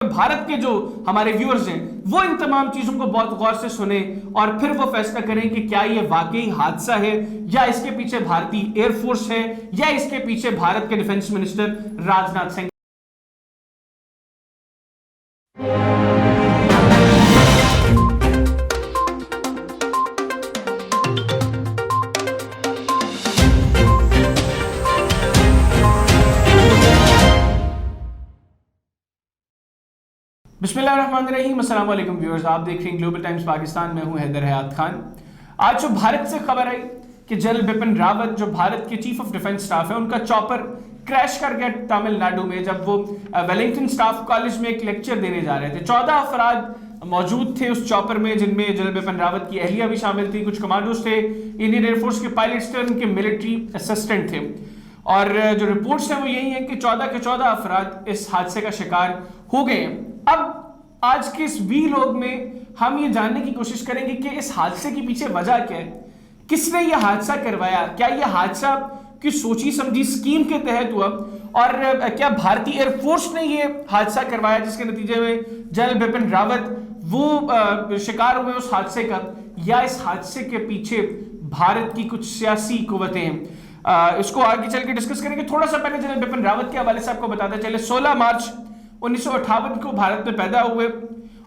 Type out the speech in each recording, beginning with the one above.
भारत के जो हमारे व्यूअर्स हैं वो इन तमाम चीजों को बहुत गौर से सुने और फिर वो फैसला करें कि क्या ये वाकई हादसा है या इसके पीछे भारतीय एयरफोर्स है या इसके पीछे भारत के डिफेंस मिनिस्टर राजनाथ सिंह। बिस्मिल्लाहिर्रहमानिर्रहीम, अस्सलाम वालेकुम व्यूअर्स, आप देख रहे हैं ग्लोबल टाइम्स पाकिस्तान में हूं हैदर हयात खान। आज जो भारत से खबर आई कि जनरल बिपिन रावत जो भारत के चीफ ऑफ डिफेंस स्टाफ है उनका चॉपर क्रैश कर गया तमिलनाडु में जब वो वेलिंगटन स्टाफ कॉलेज में एक लेक्चर देने जा रहे थे। 14 अफराद मौजूद थे उस चॉपर में, जिनमें जनरल बिपिन रावत की अहलिया भी शामिल थी, कुछ कमांडोज थे, इंडियन एयरफोर्स के पायलट्स थे, उनके मिलिट्री असिस्टेंट थे। और जो रिपोर्ट्स हैं वो यही है कि 14 के 14 अफराद इस हादसे का शिकार हो गए। अब आज के इस वीलॉग में हम ये जानने की कोशिश करेंगे कि इस हादसे के पीछे वजह क्या है, किसने ये हादसा करवाया, क्या ये हादसा की सोची समझी स्कीम के तहत हुआ और क्या भारतीय एयरफोर्स ने ये हादसा करवाया जिसके नतीजे में जनरल बिपिन रावत वो शिकार हुए उस हादसे का, या इस हादसे के पीछे भारत की कुछ सियासी कुव्वतें हैं। इसको आगे चल के डिस्कस करेंगे। थोड़ा सा पहले जनरल बिपिन रावत के हवाले से आपको बताते चले, 16 मार्च 1958 को भारत में पैदा हुए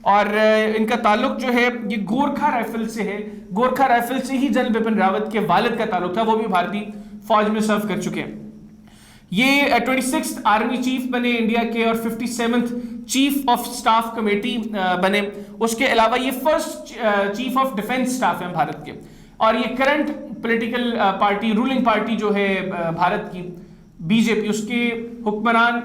और इनका ताल्लुक जो है ये गोरखा राइफल से है। गोरखा राइफल से ही जनरल बिपिन रावत के वालिद का ताल्लुक था, वो भी भारतीय फौज में सर्व कर चुके हैं। ये 26th आर्मी चीफ बने इंडिया के और 57th chief of staff committee बने। उसके अलावा ये first chief of defence staff है भारत के, और ये current political party, ruling party जो है भारत की बीजेपी, उसके हुक्मरान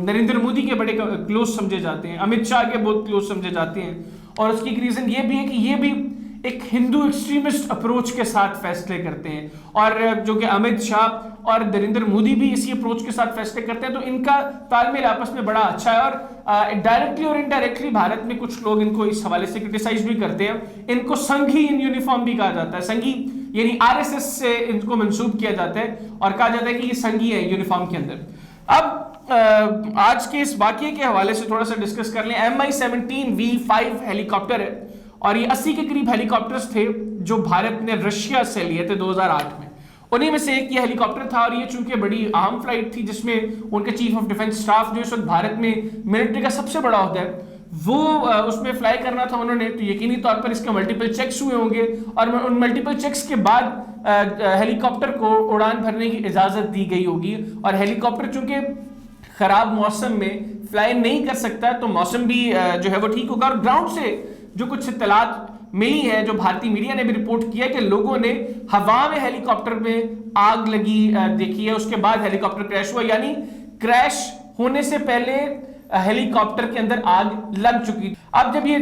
नरेंद्र मोदी के बड़े क्लोज समझे जाते हैं, अमित शाह के बहुत क्लोज समझे जाते हैं। और उसकी एक रीजन ये भी है कि ये भी एक हिंदू एक्सट्रीमिस्ट अप्रोच के साथ फैसले करते हैं, और जो कि अमित शाह और नरेंद्र मोदी भी इसी अप्रोच के साथ फैसले करते हैं। तो इनका तालमेल आपस में बड़ा अच्छा है, और डायरेक्टली और इनडायरेक्टली भारत में कुछ लोग इनको इस हवाले से क्रिटिसाइज भी करते हैं। इनको संघी इन यूनिफॉर्म भी कहा जाता है, संघी यानी आरएसएस से इनको मंसूब किया जाता है और कहा जाता है कि ये संघी है यूनिफॉर्म के अंदर। अब आज के इस वाकये के हवाले से थोड़ा सा डिस्कस कर लें। MI-17V5 हेलीकॉप्टर है और ये 80 के करीब हेलीकॉप्टर्स थे जो भारत ने रशिया से लिए थे 2008 में। उन्हीं में से एक ये हेलीकॉप्टर था, और ये चूंकि बड़ी अहम फ्लाइट थी जिसमें उनके चीफ ऑफ डिफेंस स्टाफ जो इस वक्त भारत में मिलिट्री का सबसे बड़ा होता है वो उसमें फ्लाई करना था उन्होंने, तो यकीनी तौर पर इसके मल्टीपल चेक्स हुए होंगे और उन मल्टीपल चेक्स के बाद हेलीकॉप्टर को उड़ान भरने की इजाजत दी गई होगी। और हेलीकॉप्टर चूंकि खराब मौसम में फ्लाई नहीं कर सकता तो मौसम भी जो है वो ठीक होगा। और ग्राउंड से जो कुछ इत्तलात मिली है, जो भारतीय मीडिया ने भी रिपोर्ट किया कि लोगों ने हवा में हेलीकॉप्टर में आग लगी देखी है, उसके बाद हेलीकॉप्टर क्रैश हुआ, यानी क्रैश होने से पहले हेलीकॉप्टर के अंदर आग लग चुकी। अब जब ये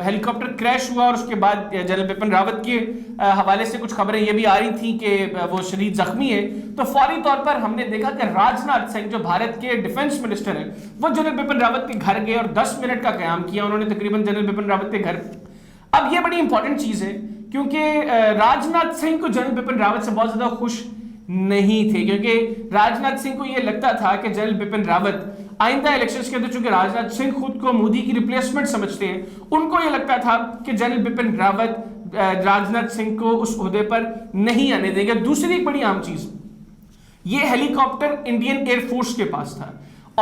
हेलीकॉप्टर क्रैश हुआ और उसके बाद जनरल बिपिन रावत के हवाले से कुछ खबरें ये भी आ रही थी कि वो शदीद जख्मी है, तो फौरी तौर पर हमने देखा कि राजनाथ सिंह जो भारत के डिफेंस मिनिस्टर हैं वो जनरल बिपिन रावत के घर गए और 10 मिनट का क़याम किया उन्होंने तकरीबन जनरल बिपिन रावत के घर। अब ये बड़ी इंपॉर्टेंट चीज है क्योंकि राजनाथ सिंह को जनरल बिपिन रावत से बहुत ज्यादा खुश नहीं थे, क्योंकि राजनाथ सिंह को यह लगता था कि जनरल बिपिन रावत आइंदा इलेक्शंस के अंदर, चूंकि राजनाथ सिंह खुद को मोदी की रिप्लेसमेंट समझते हैं, उनको यह लगता था कि जनरल बिपिन रावत राजनाथ सिंह को उस ओहदे पर नहीं आने देंगे। दूसरी एक बड़ी आम चीज, ये हेलीकॉप्टर इंडियन एयरफोर्स के पास था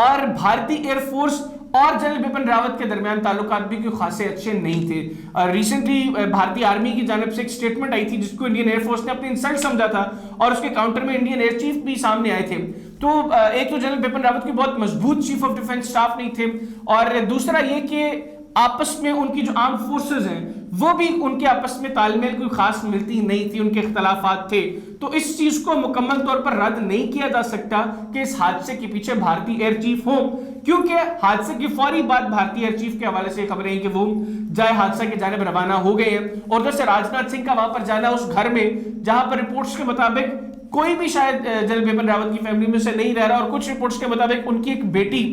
और भारतीय एयरफोर्स और जनरल बिपिन रावत के दरमियान ताल्लुकात भी कोई खासे अच्छे नहीं थे। रिसेंटली भारतीय आर्मी की जानिब से एक स्टेटमेंट आई थी जिसको इंडियन एयरफोर्स ने अपनी इंसल्ट समझा था और उसके काउंटर में इंडियन एयर चीफ भी सामने आए थे। तो एक तो जनरल बिपिन रावत की बहुत मजबूत चीफ ऑफ डिफेंस स्टाफ नहीं थे, और दूसरा ये कि आपस में उनकी जो आर्म फोर्सेस हैं वो भी उनके आपस में तालमेल कोई खास मिलती नहीं थी, उनके इख्तलाफात थे। तो इस चीज को मुकम्मल तौर पर रद्द नहीं किया जा सकता कि इस हादसे के पीछे भारतीय एयर चीफ हो, क्योंकि हादसे की फौरी बाद भारतीय एयर चीफ के हवाले से खबरें हैं कि वो जाए हादसा की जानिब रवाना हो गए हैं। और उधर से राजनाथ सिंह का वहां पर जाना उस घर में जहां पर रिपोर्ट्स के मुताबिक कोई भी शायद जनरल बिपिन रावत की फैमिली में से नहीं रह रहा, और कुछ रिपोर्ट्स के मुताबिक उनकी एक बेटी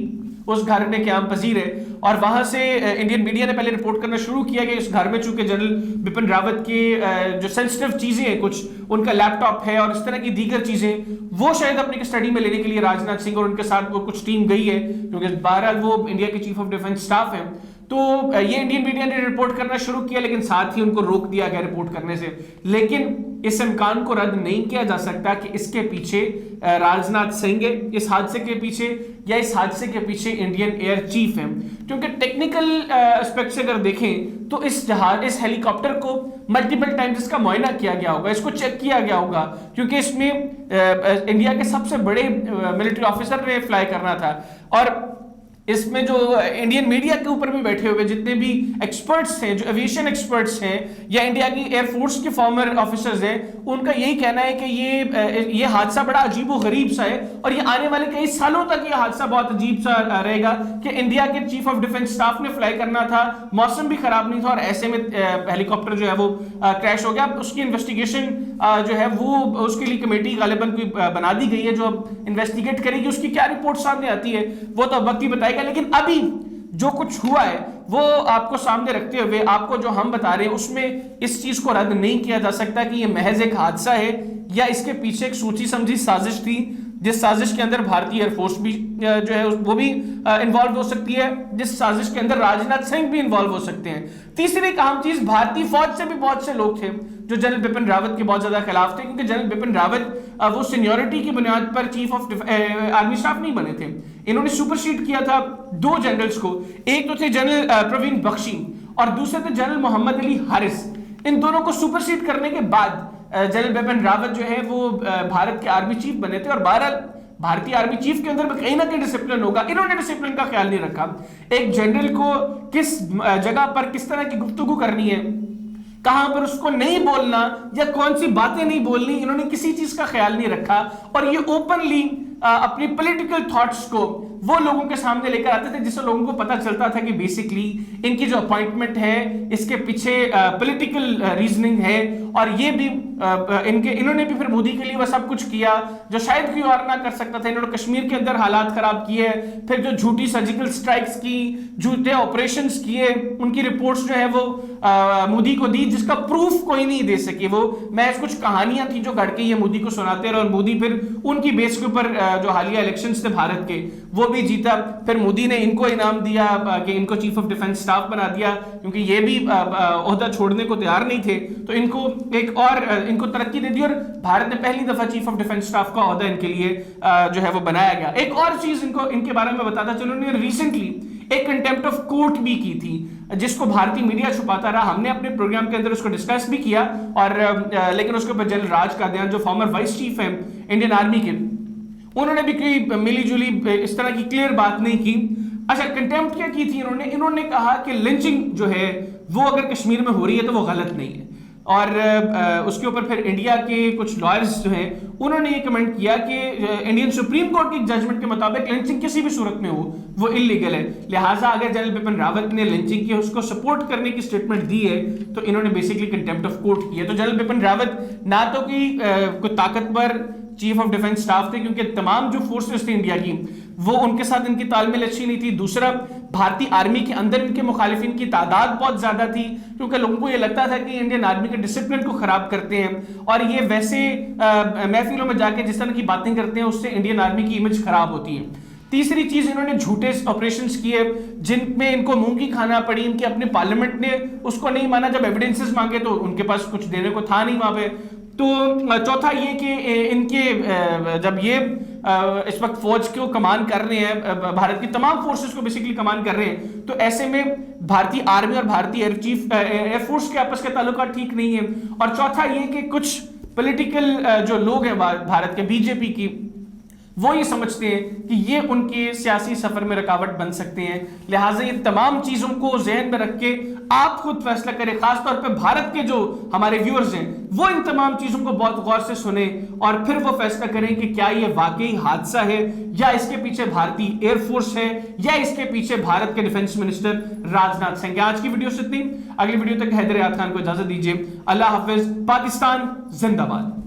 उस घर में क़याम पजीर है और वहां से इंडियन मीडिया ने पहले रिपोर्ट करना शुरू किया कि इस घर में चूंकि जनरल बिपिन रावत के जो सेंसिटिव चीजें हैं, कुछ उनका लैपटॉप है और इस तरह की दीगर चीजें वो शायद अपनी स्टडी में लेने के लिए राजनाथ सिंह और उनके साथ वो कुछ टीम गई है, क्योंकि बहरहाल वो इंडिया के चीफ ऑफ डिफेंस स्टाफ है। तो ये इंडियन मीडिया ने रिपोर्ट करना शुरू किया, लेकिन साथ ही उनको रोक दिया गया रिपोर्ट करने से। लेकिन इस इम्कान को रद्द नहीं किया जा सकता कि इसके पीछे राजनाथ सिंह है, इस हादसे के पीछे, या इस हादसे के पीछे इंडियन एयर चीफ है। क्योंकि टेक्निकल एस्पेक्ट से अगर देखें तो इस हेलीकॉप्टर को मल्टीपल टाइम्स इसका मुआयना किया गया होगा, इसको चेक किया गया होगा, क्योंकि इसमें इंडिया के सबसे बड़े मिलिट्री ऑफिसर ने फ्लाई करना था। और इसमें जो इंडियन मीडिया के ऊपर भी बैठे हुए जितने भी एक्सपर्ट्स हैं, जो एविएशन एक्सपर्ट्स हैं या इंडिया की एयरफोर्स के फॉर्मर ऑफिसर्स हैं, उनका यही कहना है कि ये हादसा बड़ा अजीब व गरीब सा है और ये आने वाले कई सालों तक ये हादसा बहुत अजीब सा रहेगा कि इंडिया के चीफ ऑफ डिफेंस स्टाफ ने फ्लाई करना था, मौसम भी खराब नहीं था और ऐसे में हेलीकॉप्टर जो है वो क्रैश हो गया। उसकी इन्वेस्टिगेशन जो है वो उसके लिए कमेटी गालिबन कोई बना दी गई है जो अब इन्वेस्टिगेट करेगी। उसकी क्या रिपोर्ट सामने आती है वो तो वक्त ही बताएगा, लेकिन अभी जो कुछ हुआ है वो आपको सामने रखते हुए आपको जो हम बता रहे हैं उसमें इस चीज को रद्द नहीं किया जा सकता कि ये महज एक हादसा है या इसके पीछे एक सोची समझी साजिश थी, जिस साजिश के अंदर भारतीय एयरफोर्स भी जो है वो भी इन्वॉल्व हो सकती है, जिस साजिश के अंदर राजनाथ सिंह भी इन्वॉल्व हो सकते हैं। तीसरी एक अहम चीज, भारतीय फौज से भी बहुत से लोग थे जो जनरल बिपिन रावत के बहुत ज्यादा खिलाफ थे, क्योंकि जनरल बिपिन रावत वो सीनियोरिटी की बुनियाद पर चीफ ऑफ आर्मी स्टाफ नहीं बने थे। इन्होंने सुपरसीड किया था दो जनरल्स को, एक तो थे जनरल प्रवीण बख्शी और दूसरे थे जनरल मोहम्मद अली हारिस। इन दोनों को सुपरसीड करने के बाद जनरल बिपिन रावत जो है वो भारत के आर्मी चीफ बने थे और बहरहाल भारतीय आर्मी चीफ के अंदर भी कहीं ना कहीं डिसिप्लिन होगा, इन्होंने डिसिप्लिन का ख्याल नहीं रखा। एक जनरल को किस जगह पर किस तरह की गुफ्तगू करनी है, कहां पर उसको नहीं बोलना या कौन सी बातें नहीं बोलनी, इन्होंने किसी चीज का ख्याल नहीं रखा और ये ओपनली अपनी पॉलिटिकल थॉट्स को वो लोगों के सामने लेकर आते थे जिससे लोगों को पता चलता था कि बेसिकली इनकी जो अपॉइंटमेंट है इसके पीछे पॉलिटिकल रीजनिंग है। और ये भी इन्होंने भी फिर मोदी के लिए वह सब कुछ किया जो शायद कोई और ना कर सकता था। इन्होंने कश्मीर के अंदर हालात खराब किए, फिर जो झूठी सर्जिकल स्ट्राइक्स की, झूठे ऑपरेशंस किए, उनकी रिपोर्ट्स जो है वो मोदी को दी जिसका प्रूफ कोई नहीं दे सके। वो महज कुछ कहानियां थी जो घड़ के ये मोदी को सुनाते रहे और मोदी फिर उनकी बेस के ऊपर जो हालिया इलेक्शंस थे भारत के वो भी जीता। फिर मोदी ने इनको इनाम दिया कि इनको चीफ ऑफ डिफेंस स्टाफ बना दिया, क्योंकि ये भी ओहदा छोड़ने को तैयार नहीं थे, तो इनको एक और इनको तरक्की दे दी और भारत ने पहली दफा चीफ ऑफ डिफेंस स्टाफ का ओहदा इनके लिए जो है वो बनाया गया। एक और चीज इनके बारे में बताता चलो, उन्होंने रिसेंटली एक कंटेम्प्ट ऑफ कोर्ट भी की थी जिसको भारतीय मीडिया छुपाता रहा। हमने अपने प्रोग्राम के अंदर उसको डिस्कस भी किया और लेकिन उसके ऊपर जनरल राज कादियान जो फॉर्मर वाइस चीफ है इंडियन आर्मी के, उन्होंने भी कोई मिली जुली इस तरह की क्लियर बात नहीं की। अच्छा, कंटेम्प्ट क्या की थी इन्होंने कहा कि लिंचिंग जो है वो अगर कश्मीर में हो रही है तो वो गलत नहीं है। और उसके ऊपर फिर इंडिया के कुछ लॉयर्स जो हैं उन्होंने ये कमेंट किया कि इंडियन सुप्रीम कोर्ट की जजमेंट के मुताबिक लिंचिंग किसी भी सूरत में हो वो इलीगल है, लिहाजा अगर जनरल बिपिन रावत ने लिंचिंग की उसको सपोर्ट करने की स्टेटमेंट दी है तो इन्होंने बेसिकली कंटेम्प्ट ऑफ कोर्ट की है। तो जनरल बिपिन रावत ना तो कोई ताकतवर चीफ ऑफ डिफेंस स्टाफ थे, क्योंकि तमाम जो फोर्सेस थी इंडिया की वो उनके साथ इनकी तालमेल अच्छी नहीं थी। दूसरा, भारतीय आर्मी के अंदर इनके मुखालिफिन की तादाद बहुत ज्यादा थी, क्योंकि लोगों को ये लगता था कि इंडियन आर्मी के डिसिप्लिन को खराब करते हैं और ये वैसे महफिलों में जाके जिस तरह की बातें करते हैं उससे इंडियन आर्मी की इमेज खराब होती है। तीसरी चीज, इन्होंने झूठे ऑपरेशंस किए जिनमें इनको मुंह की खाना पड़ी, इनके अपने पार्लियामेंट ने उसको नहीं माना, जब एविडेंसेस मांगे तो उनके पास कुछ देने को था नहीं वहां पे। तो चौथा ये कि इनके जब ये इस वक्त फौज को कमान कर रहे हैं, भारत की तमाम फोर्सेस को बेसिकली कमान कर रहे हैं, तो ऐसे में भारतीय आर्मी और भारतीय एयरफोर्स के आपस के ताल्लुकात ठीक नहीं है। और चौथा ये कि कुछ पॉलिटिकल जो लोग हैं भारत के बीजेपी की, वो ये समझते हैं कि ये उनके सियासी सफर में रुकावट बन सकते हैं। लिहाजा ये तमाम चीजों को जहन में रख के आप खुद फैसला करें, खासतौर पे भारत के जो हमारे व्यूअर्स हैं वो इन तमाम चीजों को बहुत गौर से सुने और फिर वो फैसला करें कि क्या ये वाकई हादसा है या इसके पीछे भारतीय एयरफोर्स है या इसके पीछे भारत के डिफेंस मिनिस्टर राजनाथ सिंह। आज की वीडियो से इतनी, अगली वीडियो तक हैदर हैयात खान को इजाजत दीजिए। अल्लाह हाफिज, पाकिस्तान जिंदाबाद।